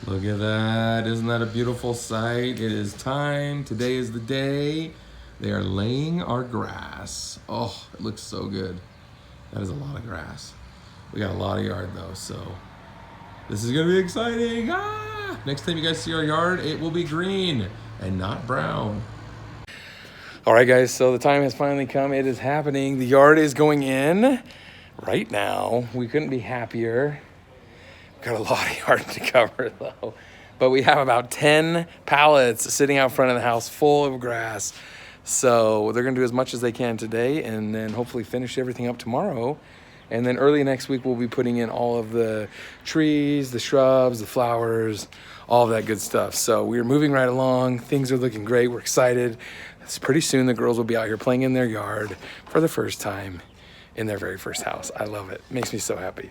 Look at that. Isn't that a beautiful sight? It is time. Today is the day. They are laying our grass. Oh, it looks so good. That is a lot of grass. We got a lot of yard though, so this is gonna be exciting. Next time you guys see our yard, it will be green and not brown. All right, guys, so the time has finally come. It is happening. The yard is going in right now. We couldn't be happier. Got a lot of yard to cover though. But we have about 10 pallets sitting out front of the house full of grass. So they're gonna do as much as they can today and then hopefully finish everything up tomorrow. And then early next week, we'll be putting in all of the trees, the shrubs, the flowers, all of that good stuff. So we're moving right along. Things are looking great. We're excited. It's pretty soon the girls will be out here playing in their yard for the first time in their very first house. I love it. Makes me so happy.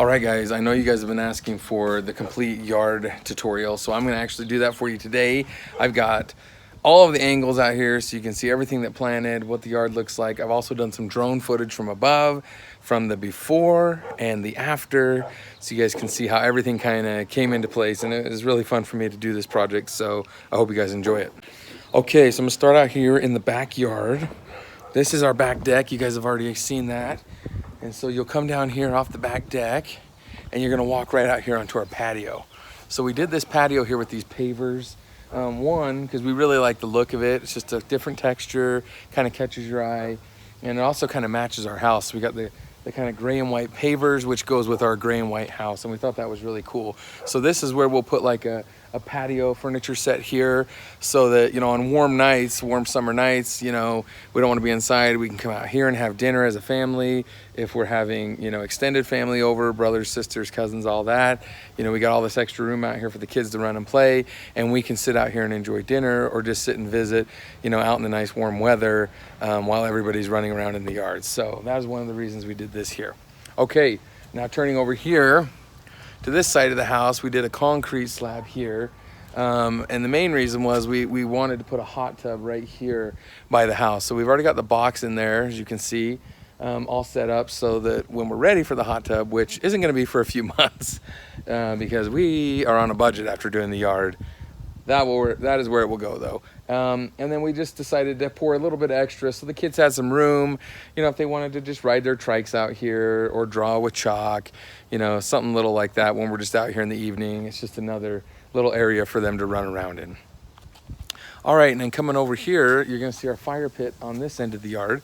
All right, guys, I know you guys have been asking for the complete yard tutorial, so I'm gonna actually do that for you today. I've got all of the angles out here so you can see everything that planted, what the yard looks like. I've also done some drone footage from above, from the before and the after, so you guys can see how everything kind of came into place, and it was really fun for me to do this project, so I hope you guys enjoy it. Okay, so I'm gonna start out here in the backyard. This is our back deck. You guys have already seen that. And so you'll come down here off the back deck and you're gonna walk right out here onto our patio. So we did this patio here with these pavers. One, because we really like the look of it. It's just a different texture, kind of catches your eye. And it also kind of matches our house. We got the kind of gray and white pavers, which goes with our gray and white house. And we thought that was really cool. So this is where we'll put like a patio furniture set here so that, you know, on warm nights, warm summer nights, you know, we don't want to be inside. We can come out here and have dinner as a family. If we're having, you know, extended family over, brothers, sisters, cousins, all that, you know, we got all this extra room out here for the kids to run and play, and we can sit out here and enjoy dinner or just sit and visit, you know, out in the nice warm weather while everybody's running around in the yard. So that was one of the reasons we did this here. Okay, now turning over here to this side of the house, we did a concrete slab here. And the main reason was we wanted to put a hot tub right here by the house. So we've already got the box in there, as you can see, all set up so that when we're ready for the hot tub, which isn't gonna be for a few months because we are on a budget after doing the yard, that is where it will go though. And then we just decided to pour a little bit extra so the kids had some room, you know, if they wanted to just ride their trikes out here or draw with chalk, you know, something little like that when we're just out here in the evening. It's just another little area for them to run around in. All right, and then coming over here, you're gonna see our fire pit on this end of the yard.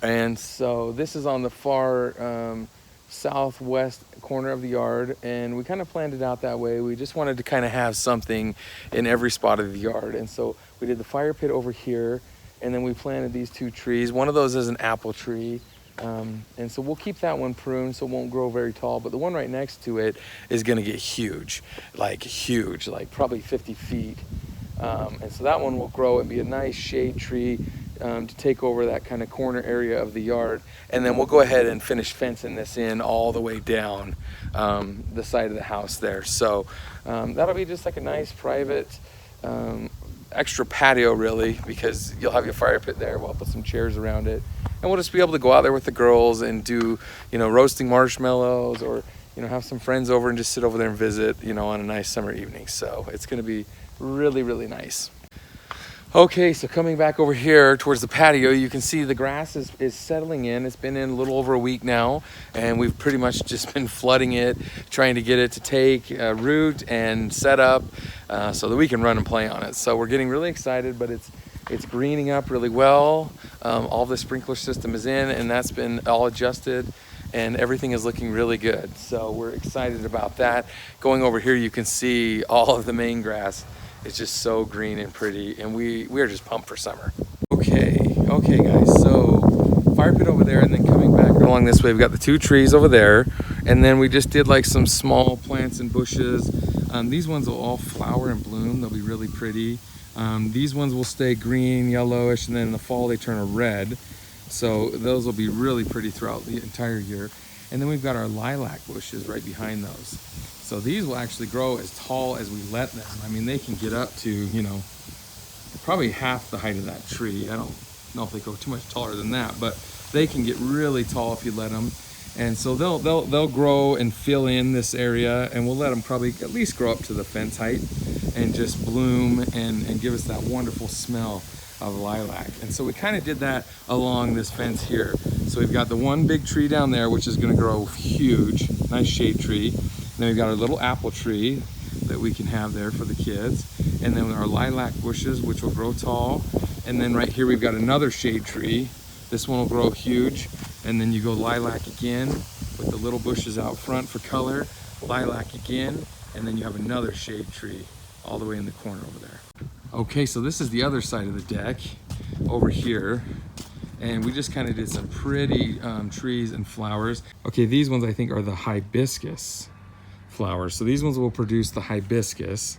And so this is on the far southwest corner of the yard, and we kind of planned it out that way. We just wanted to kind of have something in every spot of the yard. And so we did the fire pit over here, and then we planted these two trees. One of those is an apple tree. And so we'll keep that one pruned so it won't grow very tall, but the one right next to it is gonna get huge, like probably 50 feet. And so that one will grow and be a nice shade tree to take over that kind of corner area of the yard. And then we'll go ahead and finish fencing this in all the way down the side of the house there. So that'll be just like a nice private extra patio really, because you'll have your fire pit there. We'll put some chairs around it, and we'll just be able to go out there with the girls and do, you know, roasting marshmallows, or, you know, have some friends over and just sit over there and visit, you know, on a nice summer evening. So it's gonna be really, really nice. Okay, so coming back over here towards the patio, you can see the grass is settling in. It's been in a little over a week now, and we've pretty much just been flooding it, trying to get it to take root and set up so that we can run and play on it. So we're getting really excited, but it's greening up really well. All the sprinkler system is in, and that's been all adjusted, and everything is looking really good. So we're excited about that. Going over here, you can see all of the main grass. It's just so green and pretty, and we are just pumped for summer. Okay guys, so fire pit over there, and then coming back along this way, we've got the two trees over there, and then we just did like some small plants and bushes. These ones will all flower and bloom. They'll be really pretty. These ones will stay green, yellowish, and then in the fall they turn a red. So those will be really pretty throughout the entire year. And then we've got our lilac bushes right behind those. So these will actually grow as tall as we let them. I mean, they can get up to, you know, probably half the height of that tree. I don't know if they go too much taller than that, but they can get really tall if you let them. And so they'll grow and fill in this area, and we'll let them probably at least grow up to the fence height and just bloom and give us that wonderful smell of lilac. And so we kind of did that along this fence here. So we've got the one big tree down there, which is going to grow huge, nice shade tree. And then we've got our little apple tree that we can have there for the kids. And then our lilac bushes, which will grow tall. And then right here, we've got another shade tree. This one will grow huge. And then you go lilac again with the little bushes out front for color, lilac again, and then you have another shade tree all the way in the corner over there. Okay, so this is the other side of the deck over here. And we just kind of did some pretty trees and flowers. Okay, these ones I think are the hibiscus flowers. So these ones will produce the hibiscus.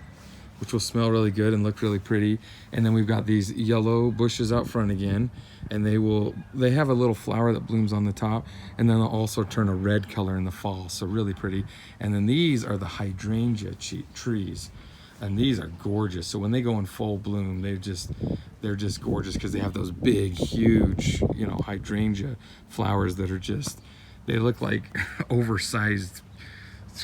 which will smell really good and look really pretty. And then we've got these yellow bushes out front again, and they have a little flower that blooms on the top, and then they'll also turn a red color in the fall, so really pretty. And then these are the hydrangea trees, and these are gorgeous. So when they go in full bloom, they're just gorgeous because they have those big, huge, you know, hydrangea flowers that are just, they look like oversized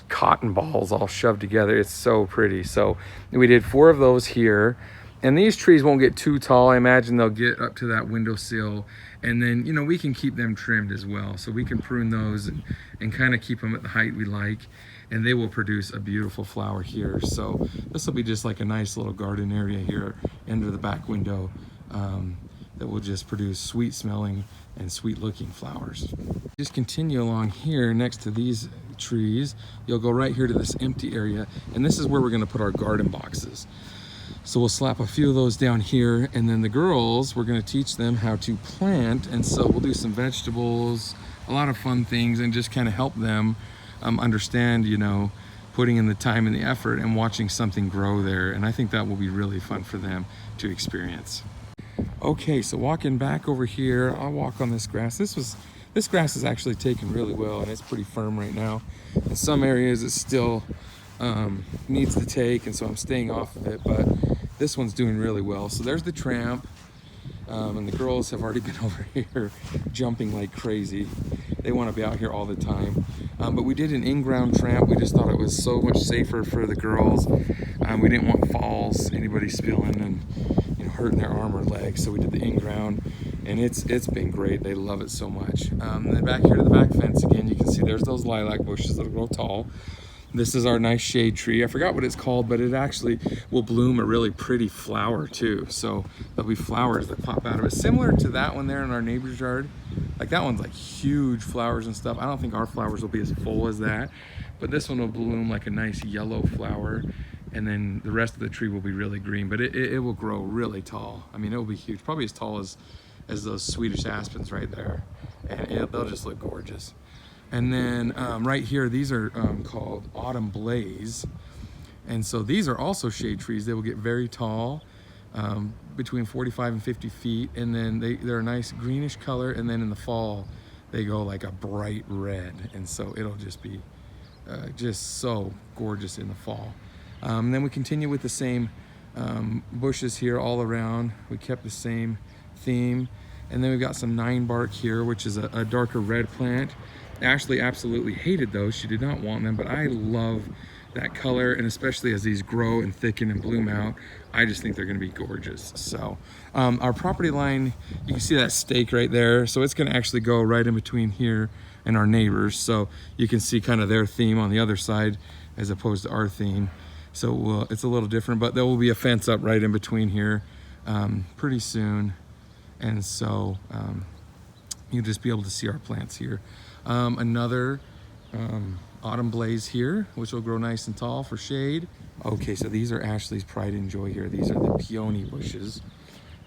cotton balls all shoved together. It's so pretty. So we did 4 of those here, and these trees won't get too tall. I imagine they'll get up to that windowsill, and then, you know, we can keep them trimmed as well. So we can prune those and kind of keep them at the height we like, and they will produce a beautiful flower here. So this will be just like a nice little garden area here under the back window that will just produce sweet smelling and sweet looking flowers. Just continue along here next to these trees. You'll go right here to this empty area, and this is where we're going to put our garden boxes. So we'll slap a few of those down here, and then the girls, we're going to teach them how to plant, and so we'll do some vegetables, a lot of fun things, and just kind of help them understand, you know, putting in the time and the effort and watching something grow there. And I think that will be really fun for them to experience. Okay, so walking back over here, I'll walk on this grass. This grass is actually taken really well, and it's pretty firm right now. In some areas it still needs to take, and so I'm staying off of it, but this one's doing really well. So there's the tramp, and the girls have already been over here jumping like crazy. They want to be out here all the time. But we did an in-ground tramp. We just thought it was so much safer for the girls. We didn't want falls, anybody spilling and, you know, hurting their arm or leg. So we did the in-ground, and it's been great. They love it so much. And then back here to the back fence again, you can see there's those lilac bushes that'll grow tall. This is our nice shade tree. I forgot what it's called, but it actually will bloom a really pretty flower too. So there'll be flowers that pop out of it, similar to that one there in our neighbor's yard. Like that one's like huge flowers and stuff. I don't think our flowers will be as full as that, but this one will bloom like a nice yellow flower, and then the rest of the tree will be really green, but it will grow really tall. I mean, it will be huge, probably as tall as those Swedish aspens right there, and they'll just look gorgeous. And then right here, these are called Autumn Blaze. And so these are also shade trees. They will get very tall, between 45 and 50 feet. And then they're a nice greenish color. And then in the fall, they go like a bright red. And so it'll just be just so gorgeous in the fall. Then we continue with the same bushes here all around. We kept the same theme. And then we've got some 9-bark here, which is a darker red plant. Ashley absolutely hated those. She did not want them, but I love that color, and especially as these grow and thicken and bloom out, I just think they're going to be gorgeous. So our property line, you can see that stake right there, so it's going to actually go right in between here and our neighbors, so you can see kind of their theme on the other side as opposed to our theme. So it's a little different, but there will be a fence up right in between here pretty soon, and so you'll just be able to see our plants here. Another Autumn Blaze here, which will grow nice and tall for shade. Okay, so these are Ashley's pride and joy here. These are the peony bushes,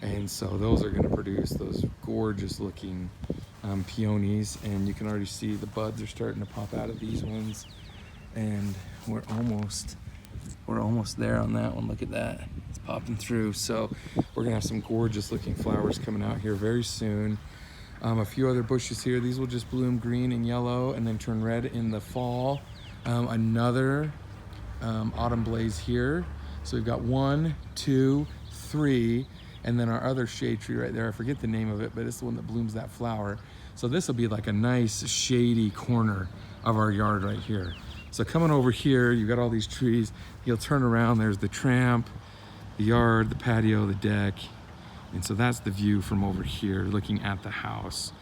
and so those are going to produce those gorgeous looking peonies, and you can already see the buds are starting to pop out of these ones, and we're almost there on that one. Look at that, it's popping through. So we're gonna have some gorgeous looking flowers coming out here very soon. A few other bushes here. These will just bloom green and yellow and then turn red in the fall. Another Autumn Blaze here. So we've got 1, 2, 3, and then our other shade tree right there. I forget the name of it, but it's the one that blooms that flower. So this will be like a nice shady corner of our yard right here. So coming over here, you've got all these trees. You'll turn around, there's the tramp, the yard, the patio, the deck. And so that's the view from over here, looking at the house.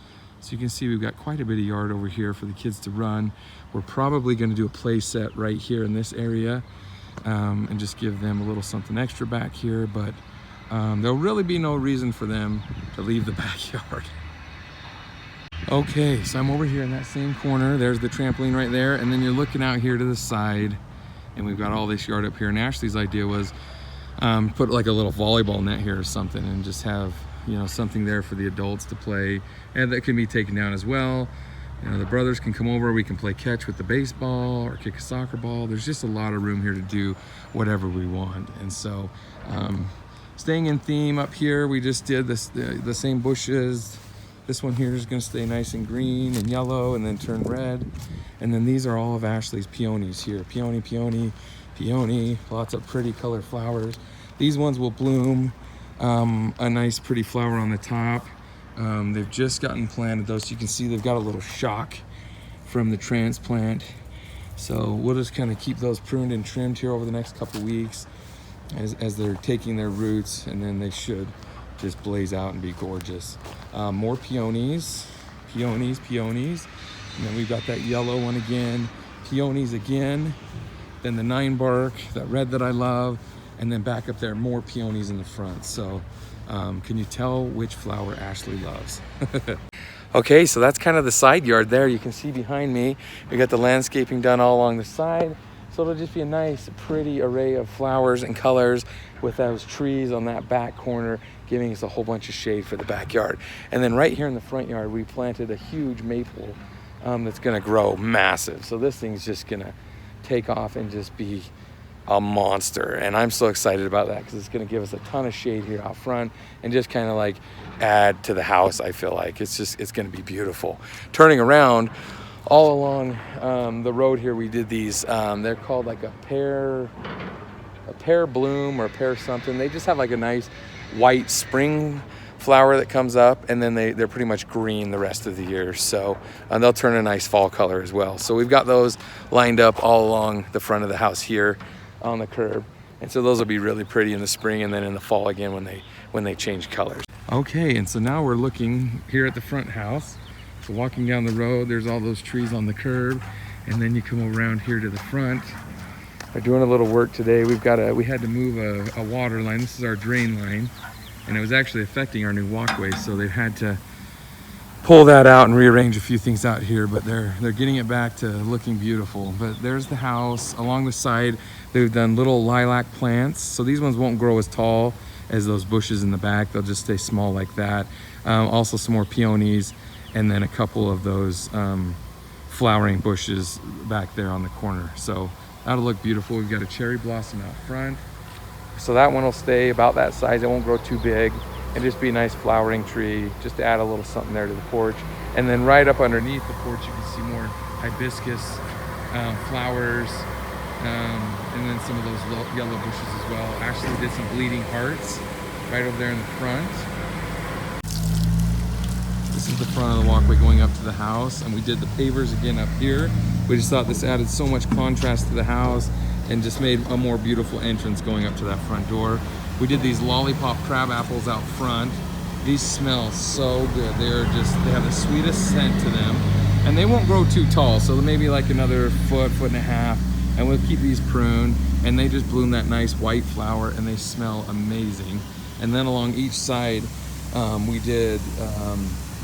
So you can see we've got quite a bit of yard over here for the kids to run. We're probably going to do a play set right here in this area and just give them a little something extra back here, but there'll really be no reason for them to leave the backyard. Okay, so I'm over here in that same corner. There's the trampoline right there, and then you're looking out here to the side, and we've got all this yard up here. And Ashley's idea was put like a little volleyball net here or something, and just have, you know, something there for the adults to play, and that can be taken down as well. You know, the brothers can come over, we can play catch with the baseball or kick a soccer ball. There's just a lot of room here to do whatever we want. And so staying in theme up here, we just did this, the same bushes. This one here is going to stay nice and green and yellow and then turn red. And then these are all of Ashley's peonies here. Peony, peony, peony, lots of pretty colored flowers. These ones will bloom a nice pretty flower on the top. They've just gotten planted though, so you can see they've got a little shock from the transplant. So we'll just kind of keep those pruned and trimmed here over the next couple weeks as they're taking their roots, and then they should just blaze out and be gorgeous. More peonies, peonies, peonies. And then we've got that yellow one again, peonies again. Then the 9 bark, that red that I love. And then back up there, more peonies in the front. So can you tell which flower Ashley loves? Okay, so that's kind of the side yard there. You can see behind me, we got the landscaping done all along the side. So it'll just be a nice, pretty array of flowers and colors with those trees on that back corner, giving us a whole bunch of shade for the backyard. And then right here in the front yard, we planted a huge maple that's gonna grow massive. So this thing's just gonna take off and just be a monster. And I'm so excited about that because it's gonna give us a ton of shade here out front and just kind of like add to the house. I feel like it's gonna be beautiful. Turning around, all along the road here, we did these, they're called like a pear bloom or pear something. They just have like a nice white spring flower that comes up, and then they're pretty much green the rest of the year. So they'll turn a nice fall color as well. So we've got those lined up all along the front of the house here on the curb. And so those will be really pretty in the spring and then in the fall again when they change colors. Okay, and so now we're looking here at the front house. So walking down the road, there's all those trees on the curb, and then you come around here to the front. We're doing a little work today. We had to move a water line. This is our drain line, and it was actually affecting our new walkway, so they've had to pull that out and rearrange a few things out here, but they're getting it back to looking beautiful. But there's the house. Along the side, they've done little lilac plants, so these ones won't grow as tall as those bushes in the back. They'll just stay small like that. Also some more peonies, and then a couple of those flowering bushes back there on the corner. So that'll look beautiful. We've got a cherry blossom out front. So that one will stay about that size. It won't grow too big, and just be a nice flowering tree, just to add a little something there to the porch. And then right up underneath the porch, you can see more hibiscus flowers, and then some of those yellow bushes as well. Ashley did some bleeding hearts right over there in the front. This is the front of the walkway going up to the house, and we did the pavers again up here. We just thought this added so much contrast to the house and just made a more beautiful entrance going up to that front door. We did these Lollipop Crabapples out front. These smell so good. They have the sweetest scent to them, and they won't grow too tall, so maybe like another foot and a half, and we'll keep these pruned, and they just bloom that nice white flower, and they smell amazing. And then along each side, we did,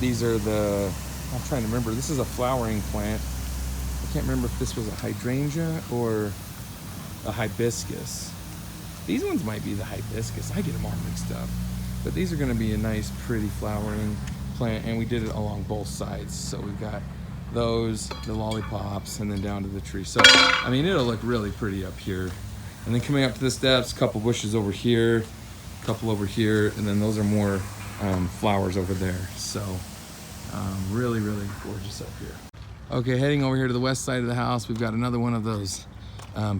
these are I'm trying to remember, this is a flowering plant. I can't remember if this was a hydrangea or a hibiscus. These ones might be the hibiscus. I get them all mixed up. But these are gonna be a nice, pretty flowering plant, and we did it along both sides. So we've got those, the lollipops, and then down to the tree. So, I mean, it'll look really pretty up here. And then coming up to the steps, a couple bushes over here, a couple over here, and then those are more flowers over there. So really, really gorgeous up here. Okay, heading over here to the west side of the house, we've got another one of those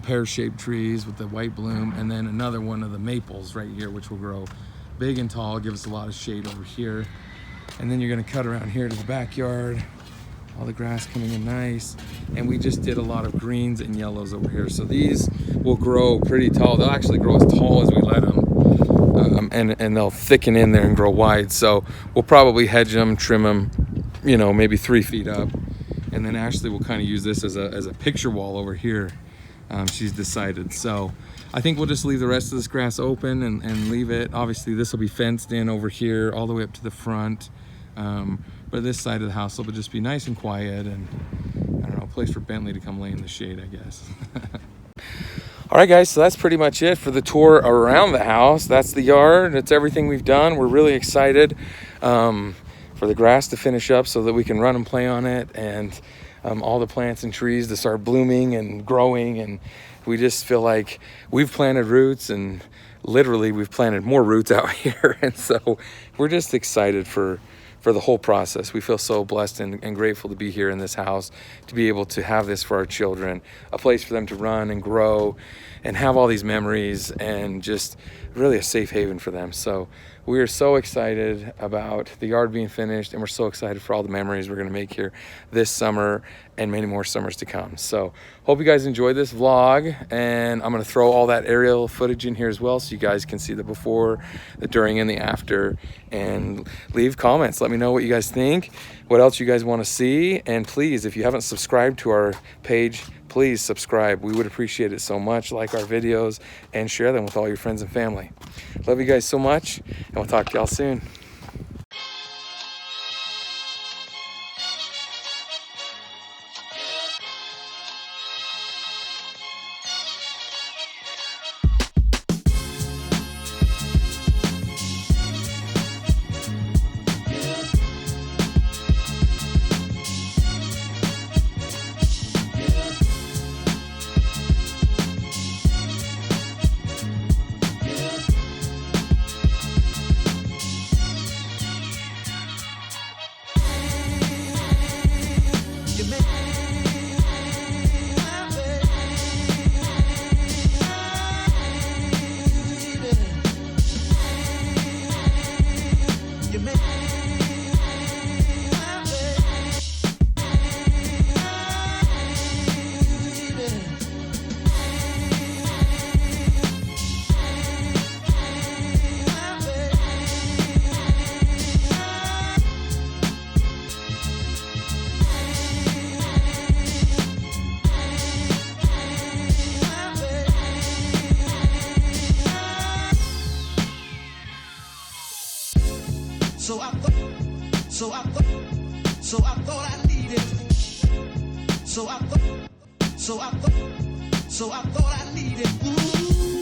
pear-shaped trees with the white bloom, and then another one of the maples right here, which will grow big and tall, give us a lot of shade over here. And then you're gonna cut around here to the backyard, all the grass coming in nice. And we just did a lot of greens and yellows over here. So these will grow pretty tall. They'll actually grow as tall as we let them. And they'll thicken in there and grow wide. So we'll probably hedge them, trim them, you know, maybe 3 feet up. And then Ashley will kind of use this as a picture wall over here. She's decided. So I think we'll just leave the rest of this grass open and leave it. Obviously this will be fenced in over here all the way up to the front. But this side of the house will just be nice and quiet, and I don't know, a place for Bentley to come lay in the shade, I guess. All right, guys, so that's pretty much it for the tour around the house. That's the yard. That's everything we've done. We're really excited. for the grass to finish up so that we can run and play on it, and all the plants and trees to start blooming and growing. And we just feel like we've planted roots, and literally we've planted more roots out here. And so we're just excited for the whole process. We feel so blessed and grateful to be here in this house, to be able to have this for our children, a place for them to run and grow and have all these memories, and just really a safe haven for them. So we are so excited about the yard being finished, and we're so excited for all the memories we're going to make here this summer and many more summers to come. So hope you guys enjoyed this vlog, and I'm going to throw all that aerial footage in here as well, so you guys can see the before, the during, and the after, and leave comments. Let me know what you guys think, what else you guys want to see. And please, if you haven't subscribed to our page, please subscribe. We would appreciate it so much. Like our videos and share them with all your friends and family. Love you guys so much, and we'll talk to y'all soon. So I thought I needed. Ooh.